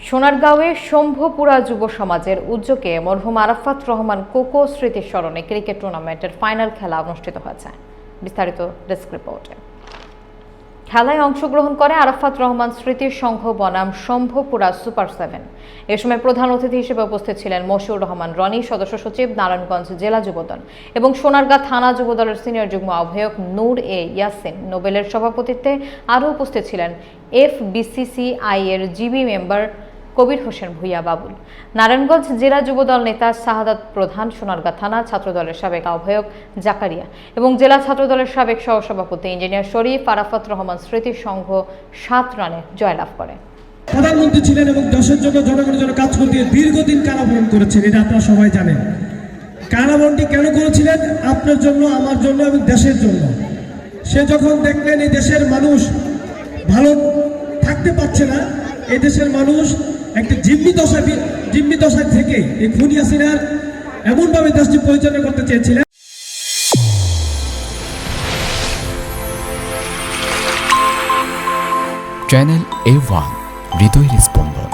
সোনারগাঁওয়ে শম্ভুপুরা যুব সমাজের উদ্যোগে মরহুম আরাফাত রহমান কোকো স্মৃতির স্মরণে ক্রিকেট টুর্নামেন্টের ফাইনাল খেলা অনুষ্ঠিত হয়েছে। বিস্তারিত ডেস্ক রিপোর্টে। খেলায় অংশগ্রহণ করে আরাফাত রহমান স্মৃতির সংঘ বনাম শম্ভুপুরা সুপার 7। এ সময় প্রধান অতিথি হিসেবে উপস্থিত ছিলেন মশিউর রহমান রনি, সদস্য সচিব, নারায়ণগঞ্জ জেলা যুবদল এবং সোনারগাঁ থানা যুবদলের সিনিয়র যুগ্ম আহ্বায়ক নূর এ ইয়াসিন। নোবেলের সভাপতিত্বে আরও উপস্থিত ছিলেন FBCCI এর জিবি মেম্বার কবির হোসেন ভুইয়া বাবুল, নারায়ণগঞ্জ জেলা যুবদল নেতা শাহাদাত প্রধান, সোনারগাঁ থানা ছাত্রদলের সাবেক আহ্বায়ক জাকারিয়া এবং জেলা ছাত্রদলের সাবেক সহসভাপতি ইঞ্জিনিয়ার শরীফ। আরাফাত রহমান স্মৃতির সংঘ 7 রানে জয়লাভ করে। প্রধানমন্ত্রী ছিলেন এবং দেশের জন্য, জনগণের জন্য কাজ করতে দীর্ঘদিন কারাবরণ করেছেন, এটা আপনারা সবাই জানেন। কারাবরণটি কেন করেছিলেন? আপনার জন্য, আমার জন্য এবং দেশের জন্য। সে যখন দেখলেন এই দেশের মানুষ ভালো থাকতে পারছে না, এই দেশের মানুষ একটা জিম্মি দশা থেকে এই খুনি হাসিনার এমনভাবে দেশটি পরিচালনা করতে চেয়েছিলেন। চ্যানেল A1 হৃদয়ের স্পন্দন।